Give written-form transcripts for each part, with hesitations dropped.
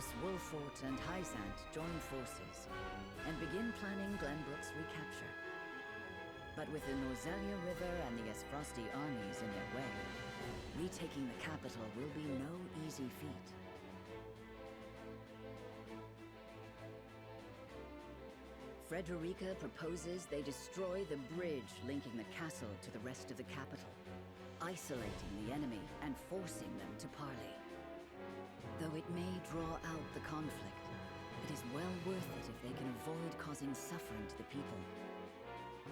House Wolfort and Hyzant join forces and begin planning Glenbrook's recapture. But with the Norzelia River and the Esfrosti armies in their way, retaking the capital will be no easy feat. Frederica proposes they destroy the bridge linking the castle to the rest of the capital, isolating the enemy and forcing them to parley. Though it may draw out the conflict, it is well worth it if they can avoid causing suffering to the people.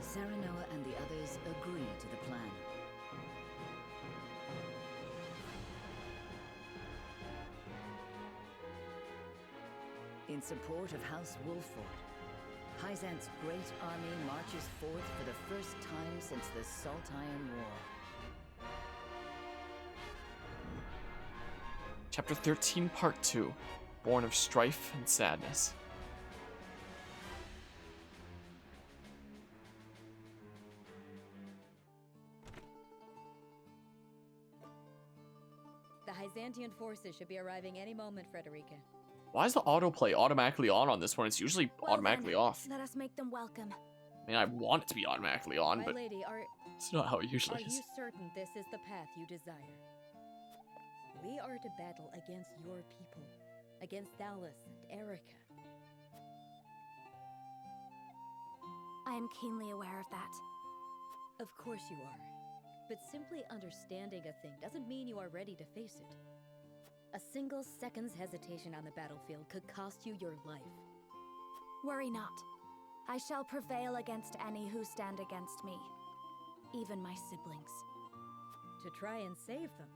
Serenoa and the others agree to the plan. In support of House Wolfort, Hyzant's great army marches forth for the first time since the Saltian War. Chapter 13, Part 2. Born of Strife and Sadness. The Hyzantian forces should be arriving any moment, Frederica. Why is the autoplay automatically on this one? It's usually automatically off. Let us make them welcome. I mean, I want it to be automatically on, My but lady, it's not how it usually are is. you certain this is the path you desire? We are to battle against your people, against Dallas and Erica. I am keenly aware of that. Of course you are. But simply understanding a thing doesn't mean you are ready to face it. A single second's hesitation on the battlefield could cost you your life. Worry not. I shall prevail against any who stand against me. Even my siblings. To try and save them.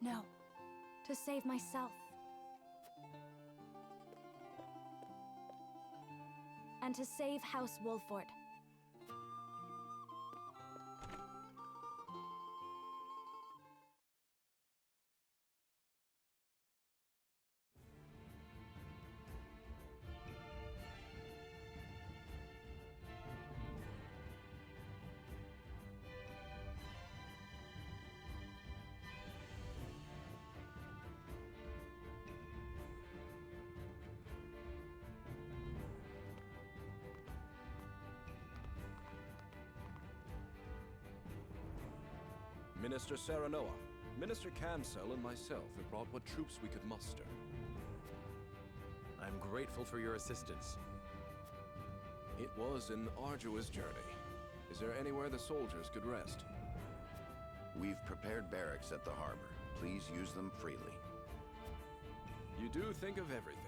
No. To save myself. And to save House Wolfort. Minister Serenoa, Minister Cancel, and myself have brought what troops we could muster. I'm grateful for your assistance. It was an arduous journey. Is there anywhere the soldiers could rest? We've prepared barracks at the harbor. Please use them freely. You do think of everything.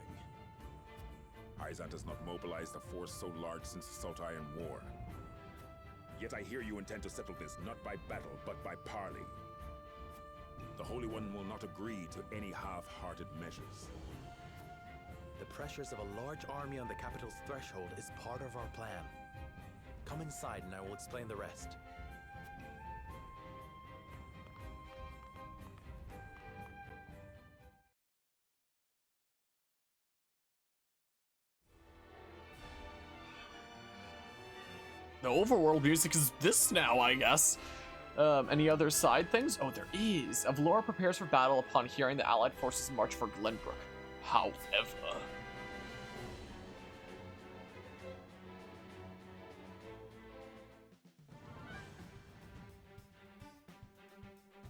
Hyzant has not mobilized a force so large since the Saltian War. Yet I hear you intend to settle this not by battle, but by parley. The Holy One will not agree to any half-hearted measures. The pressures of a large army on the capital's threshold is part of our plan. Come inside and I will explain the rest. The overworld music is this now, I guess. Any other side things? Oh, there is. Avlora prepares for battle upon hearing the allied forces march for Glenbrook. However...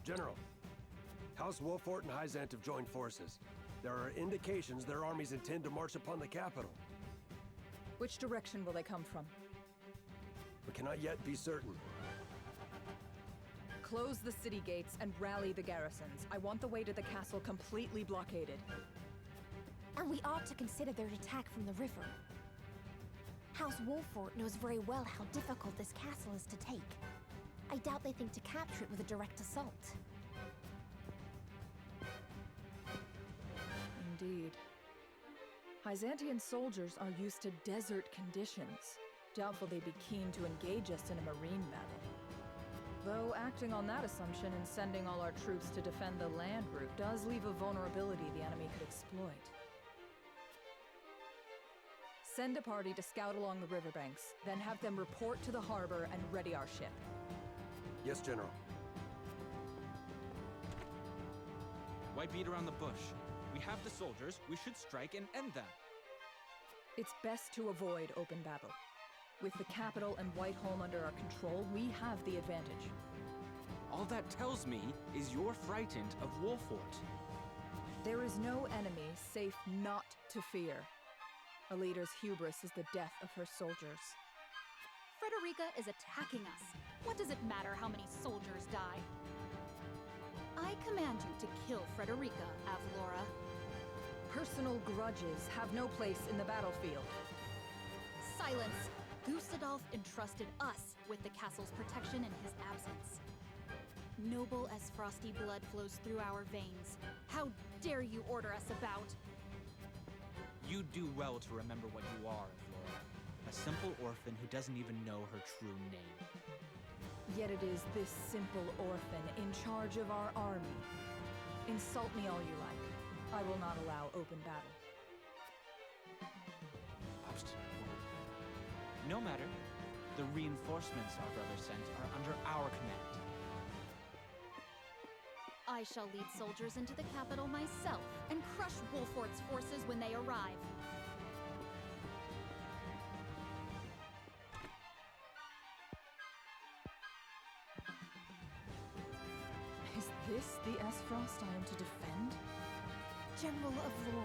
General, House Wolfort and Hyzant have joined forces. There are indications their armies intend to march upon the capital. Which direction will they come from? We cannot yet be certain. Close the city gates and rally the garrisons. I want the way to the castle completely blockaded. And we ought to consider their attack from the river. House Wolfort knows very well how difficult this castle is to take. I doubt they think to capture it with a direct assault. Indeed. Hyzantian soldiers are used to desert conditions. Doubtful they'd be keen to engage us in a marine battle. Though acting on that assumption and sending all our troops to defend the land route does leave a vulnerability the enemy could exploit. Send a party to scout along the riverbanks, then have them report to the harbor and ready our ship. Yes, General. Why beat around the bush? We have the soldiers, we should strike and end them. It's best to avoid open battle. With the capital and Whiteholm under our control, we have the advantage. All that tells me is you're frightened of Wolfort. There is no enemy safe not to fear. A leader's hubris is the death of her soldiers. Frederica is attacking us. What does it matter how many soldiers die? I command you to kill Frederica, Avlora. Personal grudges have no place in the battlefield. Silence! Gustadolf entrusted us with the castle's protection in his absence. Noble as frosty blood flows through our veins, how dare you order us about? You do well to remember what you are, Avlora. A simple orphan who doesn't even know her true name. Yet it is this simple orphan in charge of our army. Insult me all you like. I will not allow open battle. Obstinate woman. No matter. The reinforcements our brother sent are under our command. I shall lead soldiers into the capital myself and crush Wolfort's forces when they arrive. Is this the Esfrost I am to defend? General Avlora.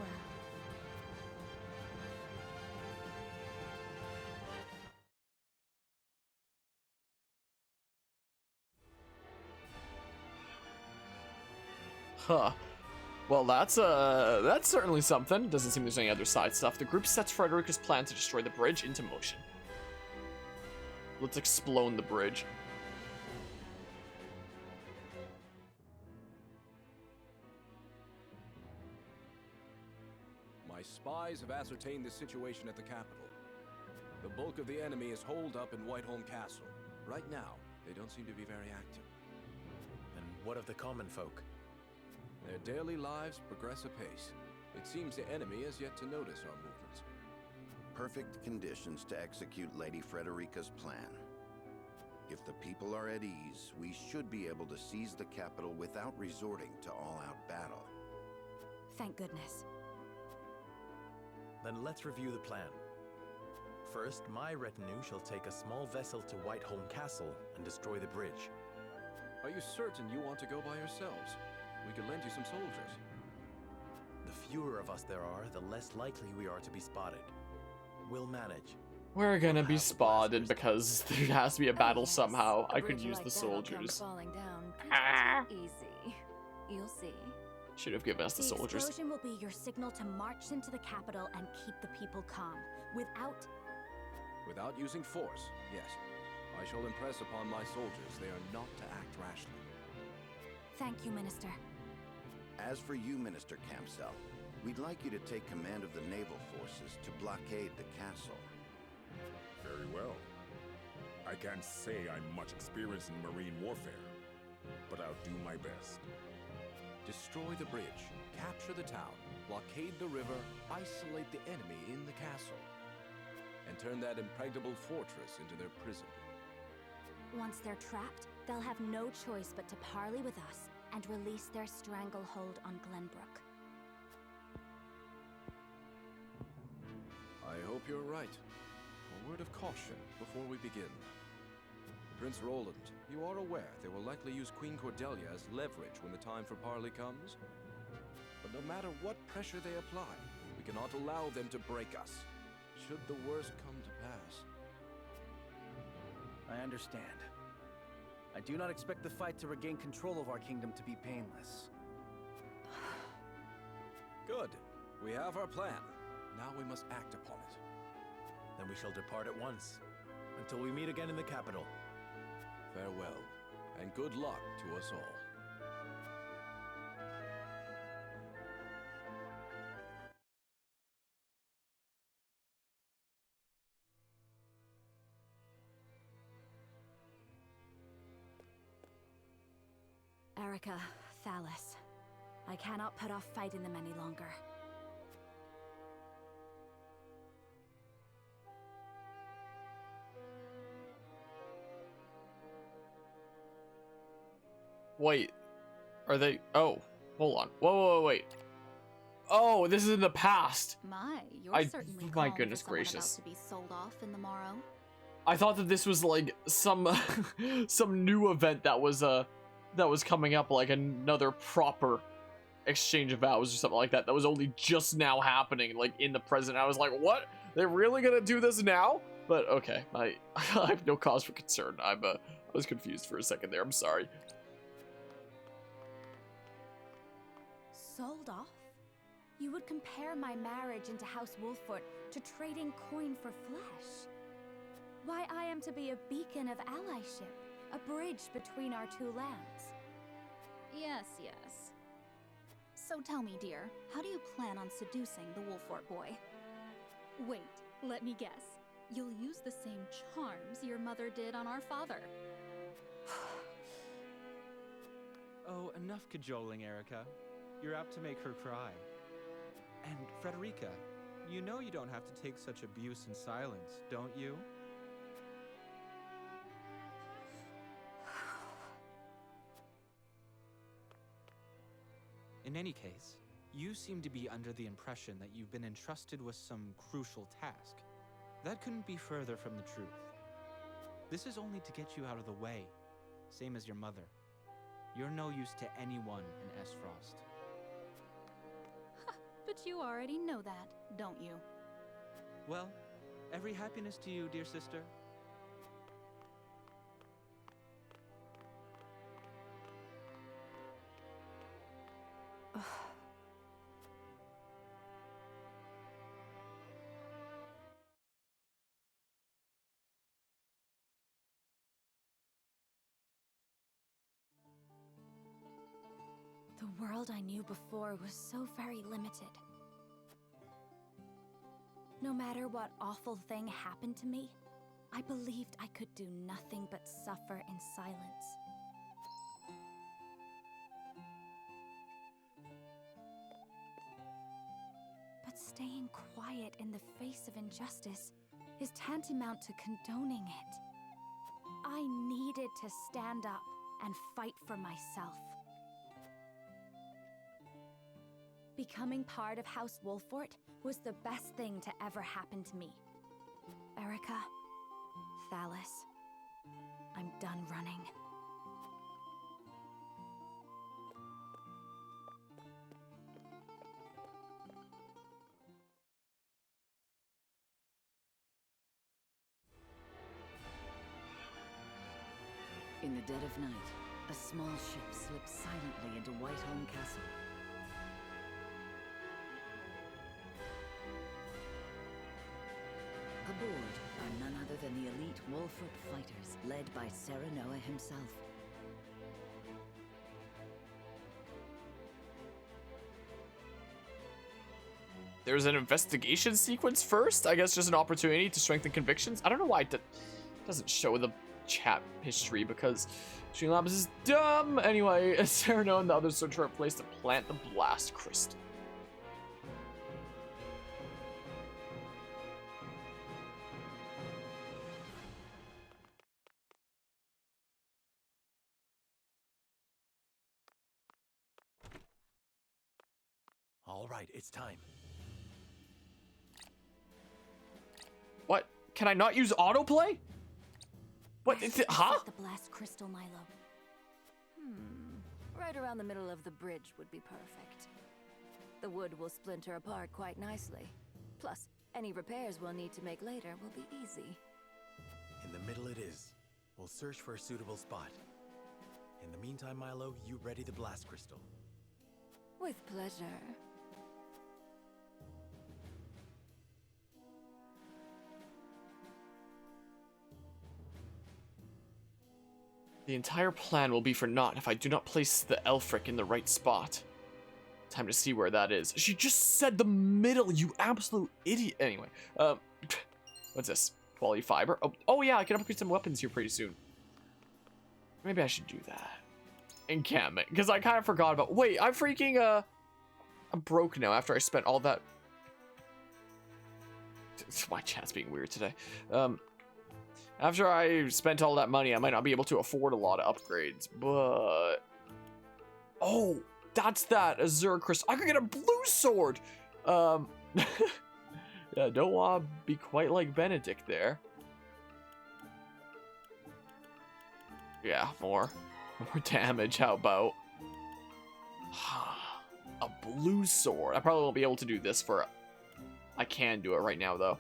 Huh. Well, that's certainly something. Doesn't seem there's any other side stuff. The group sets Frederica's plan to destroy the bridge into motion. Let's explode the bridge. My spies have ascertained the situation at the capital. The bulk of the enemy is holed up in Whiteholm Castle. Right now, they don't seem to be very active. And what of the common folk? Their daily lives progress apace. It seems the enemy has yet to notice our movements. Perfect conditions to execute Lady Frederica's plan. If the people are at ease, we should be able to seize the capital without resorting to all-out battle. Thank goodness. Then let's review the plan. First, my retinue shall take a small vessel to Whiteholm Castle and destroy the bridge. Are you certain you want to go by yourselves? We could lend you some soldiers. The fewer of us there are, the less likely we are to be spotted. We'll manage. We're gonna be spotted because there has to be a battle somehow. I could use the soldiers. Falling down easy. You'll see. Should have given us the soldiers. The explosion will be your signal to march into the capital and keep the people calm. Without using force, yes. I shall impress upon my soldiers they are not to act rashly. Thank you, Minister. As for you, Minister Campsell, we'd like you to take command of the naval forces to blockade the castle. Very well. I can't say I'm much experienced in marine warfare, but I'll do my best. Destroy the bridge, capture the town, blockade the river, isolate the enemy in the castle, and turn that impregnable fortress into their prison. Once they're trapped, they'll have no choice but to parley with us and release their stranglehold on Glenbrook. I hope you're right. A word of caution before we begin. Prince Roland, you are aware they will likely use Queen Cordelia as leverage when the time for parley comes? But no matter what pressure they apply, we cannot allow them to break us, should the worst come to pass. I understand. I do not expect the fight to regain control of our kingdom to be painless. Good. We have our plan. Now we must act upon it. Then we shall depart at once, until we meet again in the capital. Farewell, and good luck to us all. Erica, Thalis. I cannot put off fighting them any longer. Wait, are they? Oh, Hold on. Whoa, wait. Oh, this is in the past. You're certainly My calm goodness for someone gracious. about to be sold off in the morrow. I thought that this was like some some new event that was coming up, like another proper exchange of vows or something like that. That was only just now happening, like in the present. I was like, what? They're really gonna do this now? But okay, I have no cause for concern. I was confused for a second there. I'm sorry. Sold off? You would compare my marriage into House Wolfort to trading coin for flesh? Why, I am to be a beacon of allyship, a bridge between our two lands. Yes. So tell me, dear, how do you plan on seducing the Wolfort boy? Wait, let me guess. You'll use the same charms your mother did on our father. Oh, enough cajoling, Erica. You're apt to make her cry. And Frederica, you know you don't have to take such abuse in silence, don't you? In any case, you seem to be under the impression that you've been entrusted with some crucial task. That couldn't be further from the truth. This is only to get you out of the way, same as your mother. You're no use to anyone in Esfrost. But you already know that, don't you? Well, every happiness to you, dear sister. The world I knew before was so very limited. No matter what awful thing happened to me, I believed I could do nothing but suffer in silence. But staying quiet in the face of injustice is tantamount to condoning it. I needed to stand up and fight for myself. Becoming part of House Wolfort was the best thing to ever happen to me. Erica, Thalas, I'm done running. In the dead of night, a small ship slips silently into Whiteholm Castle. Aboard are none other than the elite Wolfort fighters, led by Serenoa himself. There's an investigation sequence first? I guess just an opportunity to strengthen convictions? I don't know why it doesn't show the chat history, because Streamlabs is dumb! Anyway, Serenoa and the others search for a place to plant the blast crystal. All right, it's time. What? Can I not use autoplay? What? Huh? The blast crystal, Milo. Right around the middle of the bridge would be perfect. The wood will splinter apart quite nicely. Plus, any repairs we'll need to make later will be easy. In the middle it is. We'll search for a suitable spot. In the meantime, Milo, you ready the blast crystal. With pleasure. The entire plan will be for naught if I do not place the Elfric in the right spot. Time to see where that is. She just said the middle, you absolute idiot. Anyway, what's this? Quality fiber? Oh yeah, I can upgrade some weapons here pretty soon. Maybe I should do that. Encampment, because I kind of forgot about. Wait, I'm freaking I'm broke now after I spent all that. My chat's being weird today. After I spent all that money, I might not be able to afford a lot of upgrades, but... Oh, that's that Azure Crystal. I could get a blue sword. Yeah, don't want to be quite like Benedict there. Yeah, more damage. How about a blue sword? I probably won't be able to do this for. I can do it right now though.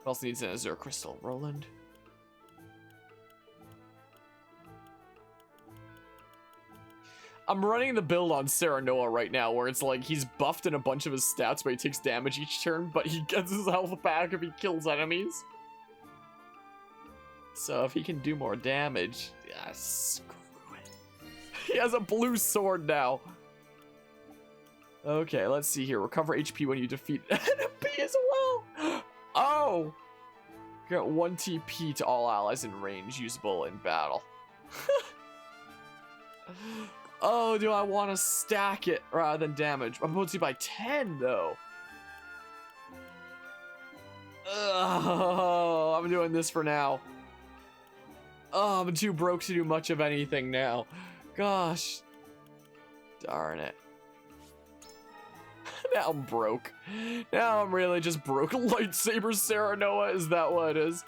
What else needs an Azure Crystal? Roland. I'm running the build on Serenoa right now, where it's like he's buffed in a bunch of his stats, but he takes damage each turn, but he gets his health back if he kills enemies. So if he can do more damage, yeah, screw it. He has a blue sword now. Okay, let's see here. Recover HP when you defeat enemy as well. Oh! Get 1 TP to all allies in range, usable in battle. Oh, do I want to stack it rather than damage? I'm supposed to by 10, though. Oh, I'm doing this for now. Oh, I'm too broke to do much of anything now. Gosh. Darn it. Now I'm broke. Now I'm really just broke. Lightsaber Serenoa, is that what it is?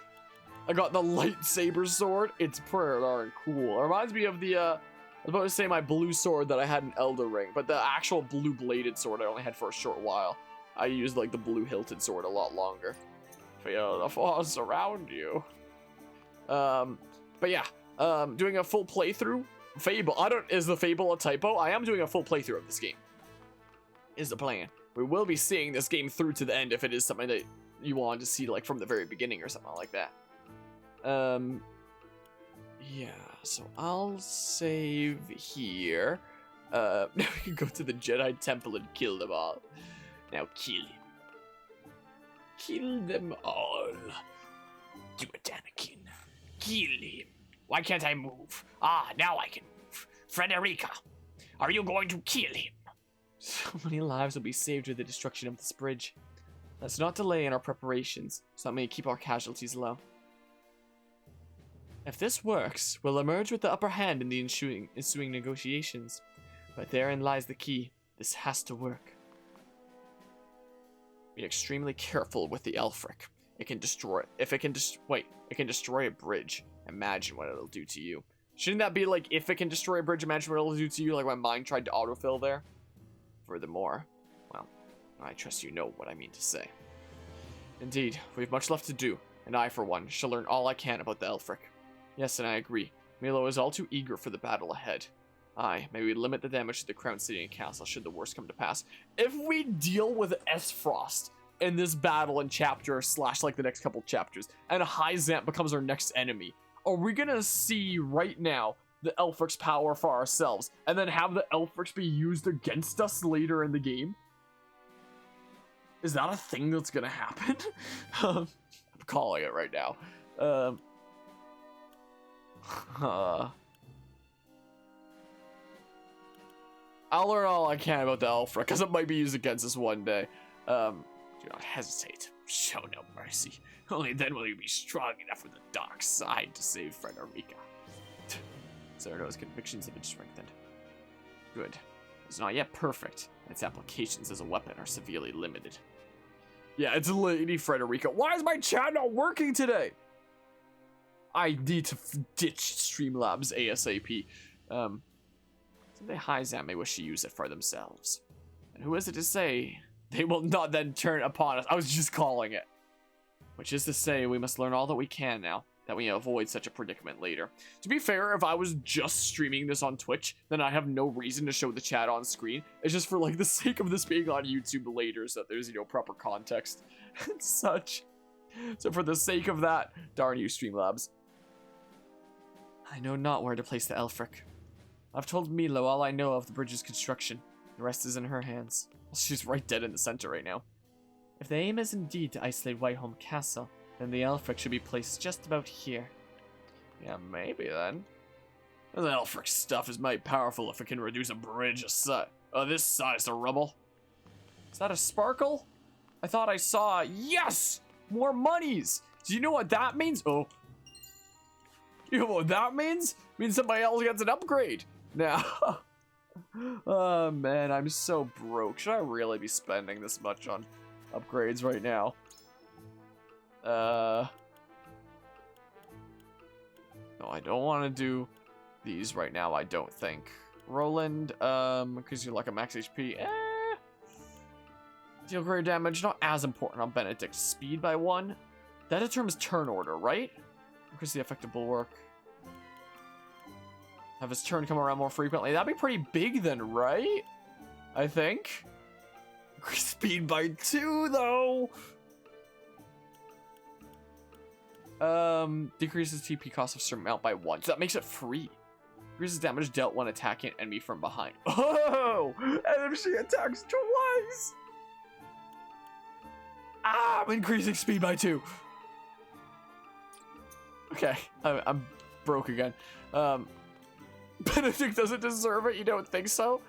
I got the lightsaber sword. It's pretty darn cool. It reminds me of the, I was about to say my blue sword that I had in Elden Ring, but the actual blue bladed sword I only had for a short while. I used like the blue hilted sword a lot longer. Feel the force around you. But yeah, doing a full playthrough. Fable. Is the Fable a typo? I am doing a full playthrough of this game. Is the plan. We will be seeing this game through to the end if it is something that you want to see like from the very beginning or something like that. Yeah, so I'll save here. Now we can go to the Jedi Temple and kill them all. Now kill him. Kill them all. Do it, Anakin. Kill him. Why can't I move? Ah, now I can move. Frederica, are you going to kill him? So many lives will be saved with the destruction of this bridge. Let's not delay in our preparations, so that may keep our casualties low. If this works, we'll emerge with the upper hand in the ensuing negotiations. But therein lies the key. This has to work. Be extremely careful with the Elfric. It can destroy. It can destroy a bridge. Imagine what it'll do to you. Shouldn't that be like, if it can destroy a bridge, imagine what it'll do to you, like my mind tried to autofill there? Furthermore, well, I trust you know what I mean to say. Indeed, we have much left to do, and I, for one, shall learn all I can about the Elfric. Yes, and I agree. Milo is all too eager for the battle ahead. Aye, may we limit the damage to the Crown City and Castle should the worst come to pass. If we deal with S-Frost in this battle in chapter / like the next couple chapters, and Hyzant becomes our next enemy, are we gonna see right now the Elfric's power for ourselves, and then have the Elfrics be used against us later in the game? Is that a thing that's gonna happen? I'm calling it right now. I'll learn all I can about the Elfric, because it might be used against us one day. Do not hesitate. Show no mercy. Only then will you be strong enough for the dark side to save Frederica. Sereno's convictions have been strengthened. Good. It's not yet perfect. Its applications as a weapon are severely limited. Yeah, it's Lady Frederica. Why is my chat not working today? I need to ditch Streamlabs ASAP. Someday Hyzant may wish to use it for themselves. And who is it to say they will not then turn upon us? I was just calling it. Which is to say, we must learn all that we can now, that we avoid such a predicament later. To be fair, if I was just streaming this on Twitch, then I have no reason to show the chat on screen. It's just for like the sake of this being on YouTube later, so that there's, you know, proper context and such. So for the sake of that, darn you, Streamlabs. I know not where to place the Elfric. I've told Milo all I know of the bridge's construction. The rest is in her hands. She's right dead in the center right now. If the aim is indeed to isolate Whiteholm Castle, then the Elfric should be placed just about here. Yeah, maybe then. The Elfric stuff is mighty powerful if it can reduce a bridge this size to rubble. Is that a sparkle? I thought I saw. Yes! More monies! Do you know what that means? Oh. You know what that means? It means somebody else gets an upgrade. Now, Oh man, I'm so broke. Should I really be spending this much on upgrades right now? No, I don't want to do these right now, I don't think. Roland, because you're like a max HP. Deal greater damage, not as important on Benedict. Speed by 1. That determines turn order, right? Increase the effective bulwark. Have his turn come around more frequently. That'd be pretty big then, right? I think. Increase speed by 2, though. Decreases TP cost of surmount by 1. So that makes it free. Increases damage dealt when attacking an enemy from behind. Oh! And if she attacks twice! Ah! I'm increasing speed by 2. Okay, I'm broke again. Benedict doesn't deserve it? You don't think so?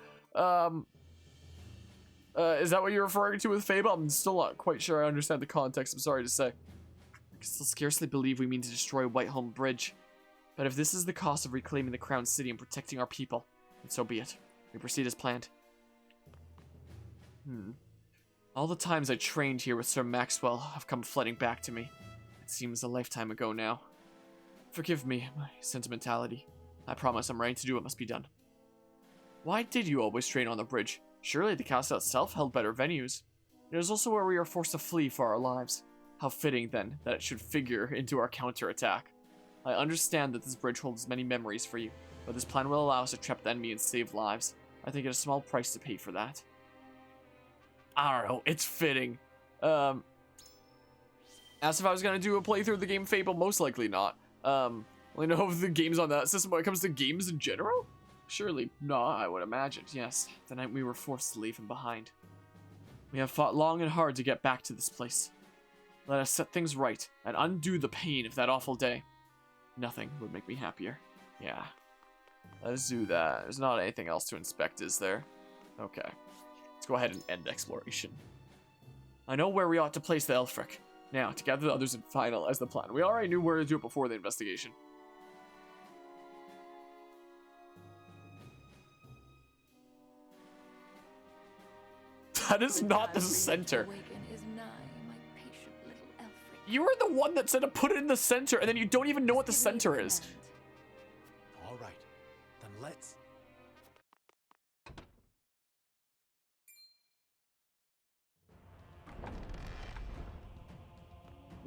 Is that what you're referring to with Fable? I'm still not quite sure I understand the context, I'm sorry to say. I can still scarcely believe we mean to destroy Whiteholm Bridge. But if this is the cost of reclaiming the Crown City and protecting our people, then so be it. We proceed as planned. All the times I trained here with Sir Maxwell have come flooding back to me. It seems a lifetime ago now. Forgive me, my sentimentality. I promise I'm ready to do what must be done. Why did you always train on the bridge? Surely the castle itself held better venues. It is also where we are forced to flee for our lives. How fitting, then, that it should figure into our counterattack. I understand that this bridge holds many memories for you, but this plan will allow us to trap the enemy and save lives. I think it's a small price to pay for that. I don't know, it's fitting. Asked if I was gonna do a playthrough of the game Fable, most likely not. I know of the games on that system when it comes to games in general? Surely not, I would imagine. Yes, the night we were forced to leave him behind. We have fought long and hard to get back to this place. Let us set things right and undo the pain of that awful day. Nothing would make me happier. Yeah. Let's do that. There's not anything else to inspect, is there? Okay. Let's go ahead and end exploration. I know where we ought to place the Elfric. Now, to gather the others and finalize the plan. We already knew where to do it before the investigation. That is not the center. You were the one that said to put it in the center, and then you don't even know what the center is. All right, then let's...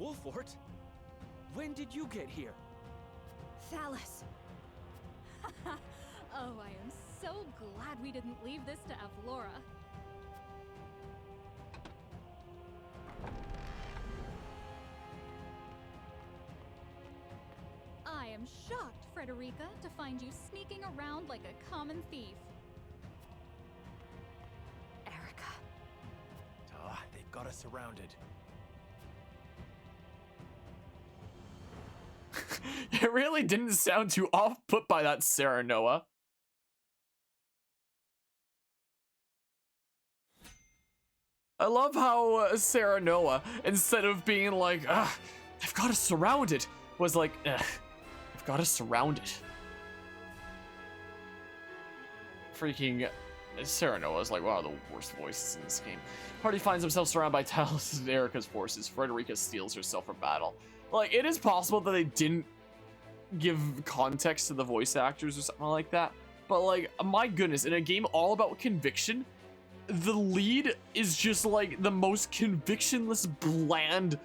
Wolfort? When did you get here? Thallus! Oh, I am so glad we didn't leave this to Avlora. I am shocked, Frederica, to find you sneaking around like a common thief. Erica. They've got us surrounded. It really didn't sound too off-put by that Sarah Noah. I love how Sarah Noah, instead of being like, they've got us surrounded, was like, they've got us surrounded. Freaking Sarah Noah is like one of the worst voices in this game. Party finds themselves surrounded by Talos and Erica's forces. Frederica steals herself for battle. Like, it is possible that they didn't give context to the voice actors or something like that. But, like, my goodness, in a game all about conviction, the lead is just, like, the most convictionless, bland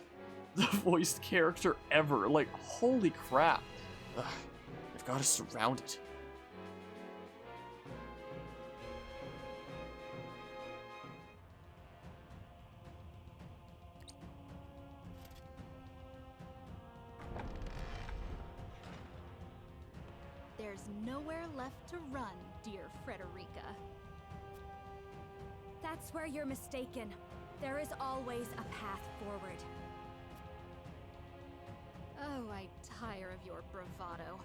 voiced character ever. Like, holy crap. Ugh, they've got us surrounded. There's nowhere left to run, dear Frederica. That's where you're mistaken. There is always a path forward. Oh, I tire of your bravado.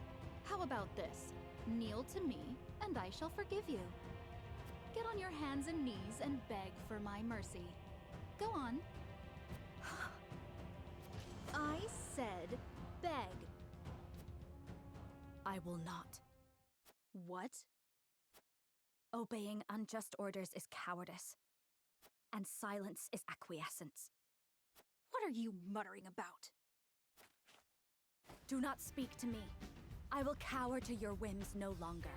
How about this? Kneel to me, and I shall forgive you. Get on your hands and knees and beg for my mercy. Go on. I said beg. I will not. What? Obeying unjust orders is cowardice, and silence is acquiescence. What are you muttering about? Do not speak to me. I will cower to your whims no longer.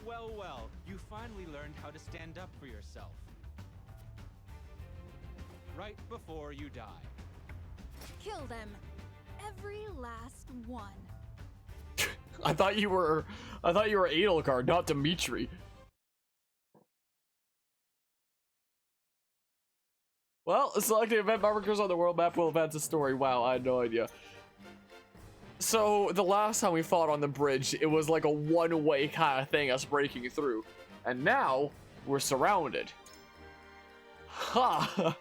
Well, well, you finally learned how to stand up for yourself. Right before you die. Kill them. Every last one. I thought you were Edelgard, not Dimitri. Well, selecting event markers on the world map will advance the story. Wow, I had no idea. So, the last time we fought on the bridge, it was like a one-way kind of thing, us breaking through. And now, we're surrounded. Ha!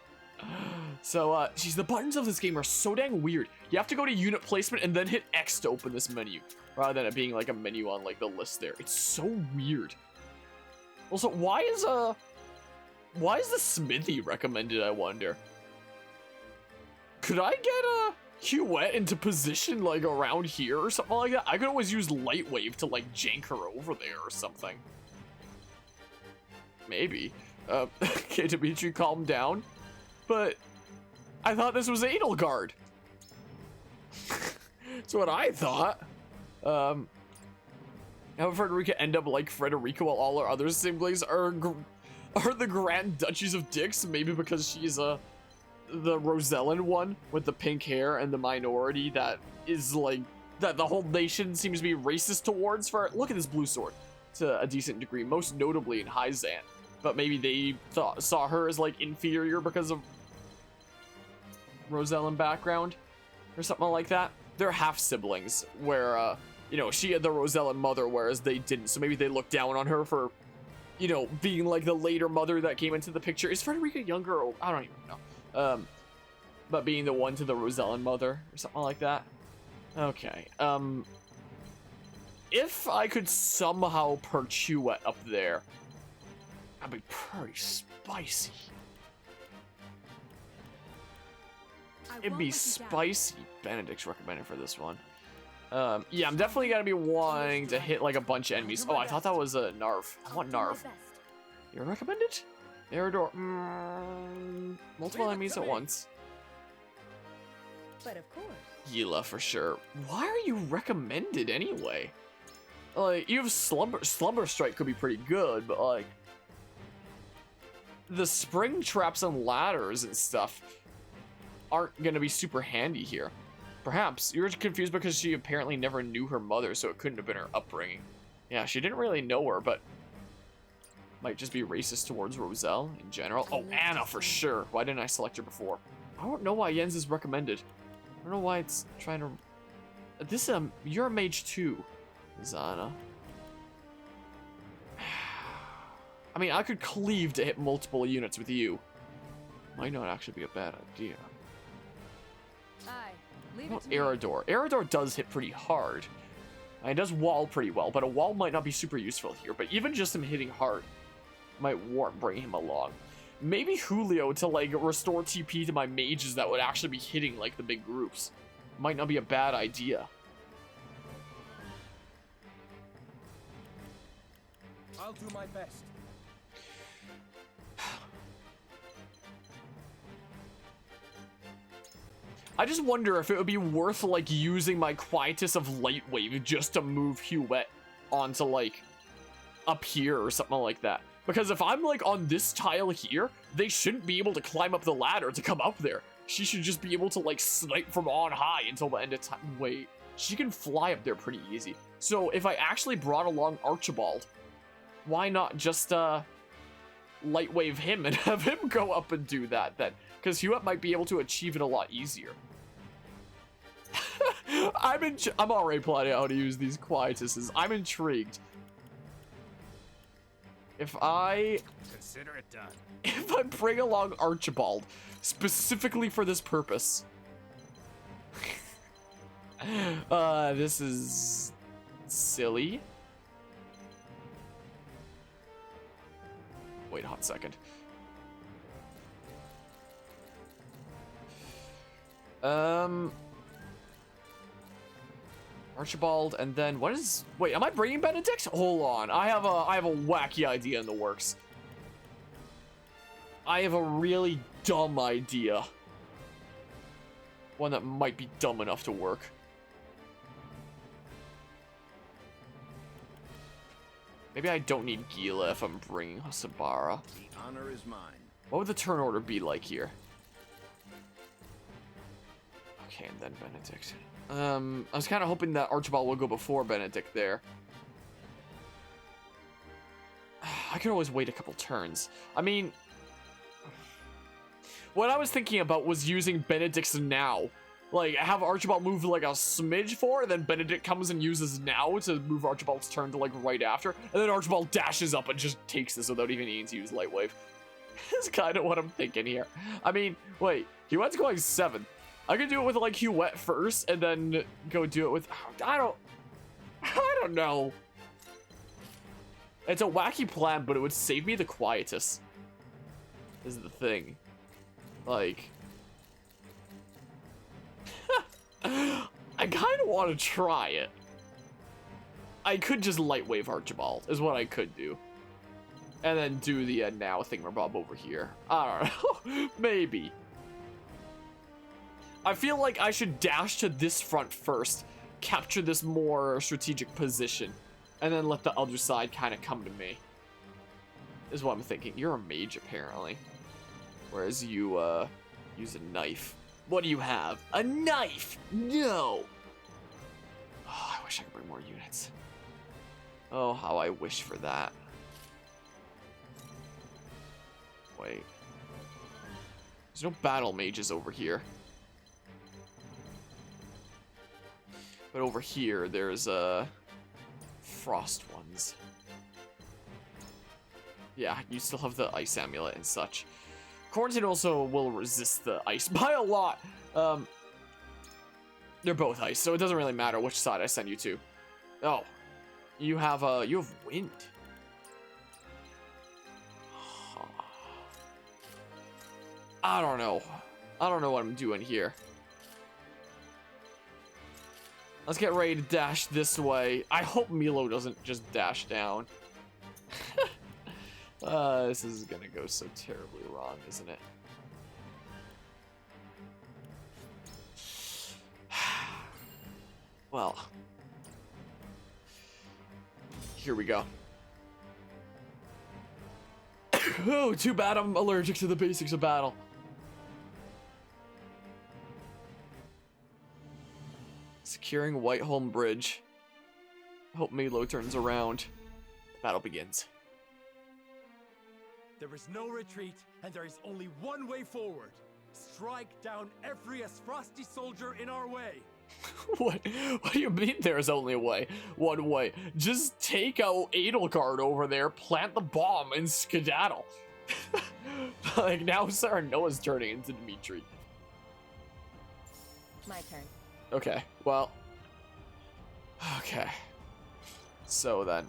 So, geez, the buttons of this game are so dang weird. You have to go to unit placement and then hit X to open this menu, rather than it being like a menu on like the list there. It's so weird. Also, why is the smithy recommended, I wonder? Could I get a Huette into position like around here or something like that? I could always use Lightwave to like jank her over there or something. Maybe. Okay, Dimitri, calm down. But I thought this was Edelgard. That's what I thought. How would Frederica end up like Frederica while all our other siblings are the Grand Duchies of Dix? Maybe because she's the Rosellan one with the pink hair and the minority that is like that the whole nation seems to be racist towards. For look at this blue sword to a decent degree, most notably in Hyzant. But maybe they saw her as like inferior because of Rosellan background or something like that. They're half siblings where you know, she had the Rosellan mother whereas they didn't, so maybe they looked down on her for, you know, being like the later mother that came into the picture. Is Frederica younger or I don't even know. But being the one to the Rosellan mother or something like that. Okay. If I could somehow perch Huette up there, that'd be pretty spicy. It'd be spicy. Benedict's recommended for this one. Yeah, I'm definitely gonna be wanting to hit like a bunch of enemies. Oh, I thought that was a Narf. I want Narf. You're recommended? Erador. Multiple enemies at once. But of course. Yila for sure. Why are you recommended anyway? Like, you have Slumber Strike could be pretty good, but like the spring traps and ladders and stuff aren't gonna be super handy here. Perhaps you're confused because she apparently never knew her mother, so it couldn't have been her upbringing. Yeah, she didn't really know her, but might just be racist towards Roselle in general. Oh, Anna for sure. Why didn't I select her before? I don't know why Jens is recommended. I don't know why it's trying to. This you're a mage too, Zana. I mean, I could cleave to hit multiple units with you. Might not actually be a bad idea. Aye, leave What it to me. Erador? Erador does hit pretty hard. It does wall pretty well, but a wall might not be super useful here. But even just him hitting hard might warrant bringing him along. Maybe Julio to like restore TP to my mages that would actually be hitting like the big groups. Might not be a bad idea. I'll do my best. I just wonder if it would be worth like using my Quietus of Lightwave just to move Huette onto like up here or something like that. Because if I'm like on this tile here, they shouldn't be able to climb up the ladder to come up there. She should just be able to like snipe from on high until the end of time. Wait, she can fly up there pretty easy. So if I actually brought along Archibald, why not just Lightwave him and have him go up and do that then? Because Huette might be able to achieve it a lot easier. I'm already plotting how to use these Quietuses. I'm intrigued. If I consider it done. If I bring along Archibald specifically for this purpose. This is silly. Wait a hot second. Archibald, and then what is? Wait, am I bringing Benedict? Hold on, I have a wacky idea in the works. I have a really dumb idea. One that might be dumb enough to work. Maybe I don't need Gila if I'm bringing Hasabara. The honor is mine. What would the turn order be like here? Okay, and then Benedict. I was kind of hoping that Archibald will go before Benedict there. I could always wait a couple turns. I mean, what I was thinking about was using Benedict's now. Like, have Archibald move like a smidge forward, then Benedict comes and uses now to move Archibald's turn to like right after, and then Archibald dashes up and just takes this without even needing to use Light Wave. That's kind of what I'm thinking here. I mean, wait, Huette's going 7th. I could do it with like Huette first, and then go do it with, I don't know. It's a wacky plan, but it would save me the Quietus. Is the thing. Like, I kind of want to try it. I could just Light Wave Archibald, is what I could do. And then do the now thingamabob over here. I don't know. Maybe. I feel like I should dash to this front first, capture this more strategic position, and then let the other side kind of come to me. Is what I'm thinking. You're a mage, apparently. Whereas you, use a knife. What do you have? A knife! No! Oh, I wish I could bring more units. Oh, how I wish for that. Wait. There's no battle mages over here. But over here, there's, frost ones. Yeah, you still have the ice amulet and such. Quarantine also will resist the ice by a lot. They're both ice, so it doesn't really matter which side I send you to. Oh, you have wind. I don't know. I don't know what I'm doing here. Let's get ready to dash this way. I hope Milo doesn't just dash down. This is gonna go so terribly wrong, isn't it? Well, here we go. Oh, too bad I'm allergic to the basics of battle. Securing Whiteholm Bridge. Hope Milo turns around. The battle begins. There is no retreat, and there is only one way forward. Strike down every Asfrosti soldier in our way. What do you mean there's only a way? One way. Just take out Edelgard over there, plant the bomb, and skedaddle. Like, now Sarah Noah's turning into Dimitri. My turn. Okay, well. Okay. So then.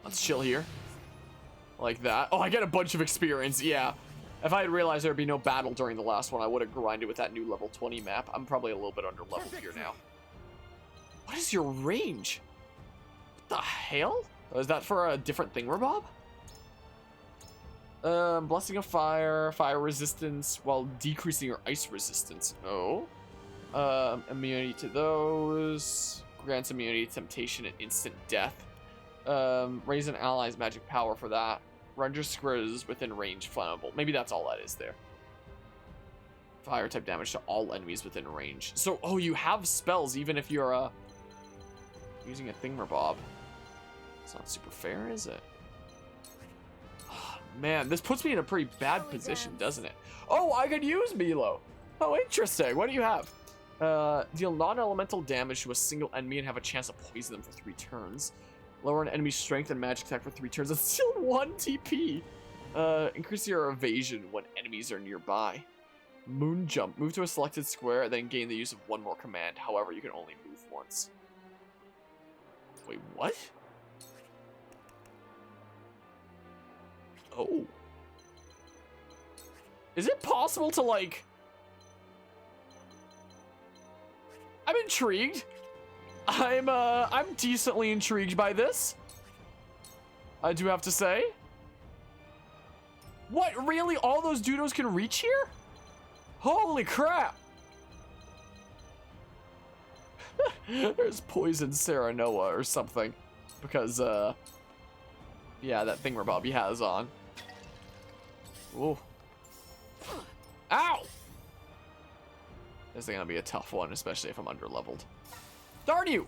Let's chill here. Like that. Oh, I get a bunch of experience, yeah. If I had realized there'd be no battle during the last one, I would have grinded with that new level 20 map. I'm probably a little bit under leveled here now. What is your range? What the hell? Oh, is that for a different thingamabob? Blessing of Fire, fire resistance while decreasing your ice resistance. Oh. Immunity to those. Grants immunity to temptation and instant death. Raise an ally's magic power for that. Render squares within range flammable. Maybe that's all that is there. Fire type damage to all enemies within range. So, oh, you have spells even if you're, using a thingamabob. It's not super fair, is it? Oh, man, this puts me in a pretty bad position, doesn't it? Oh, I could use Milo. Oh, interesting. What do you have? Deal non-elemental damage to a single enemy and have a chance to poison them for 3 turns. Lower an enemy's strength and magic attack for 3 turns. That's still 1 TP. Increase your evasion when enemies are nearby. Moon jump. Move to a selected square, then gain the use of 1 more command. However, you can only move once. Wait, what? Oh. Is it possible to, like... I'm intrigued. I'm decently intrigued by this. I do have to say. What, really? All those doodles can reach here? Holy crap! There's poison Serenoa or something. Because, yeah, that thingamabob he has on. Ooh. Ow! This is gonna be a tough one, especially if I'm underleveled. Darn you!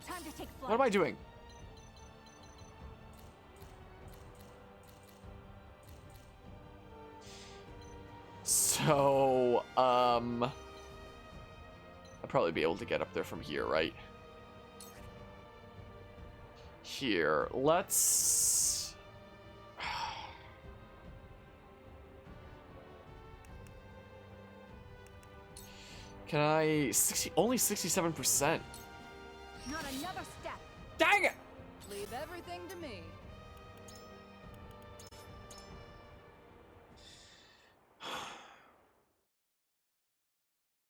Time to take flight. What am I doing? So, I'll probably be able to get up there from here, right? Here, let's... Can I... only 67%. Not another step. Dang it! Leave everything to me.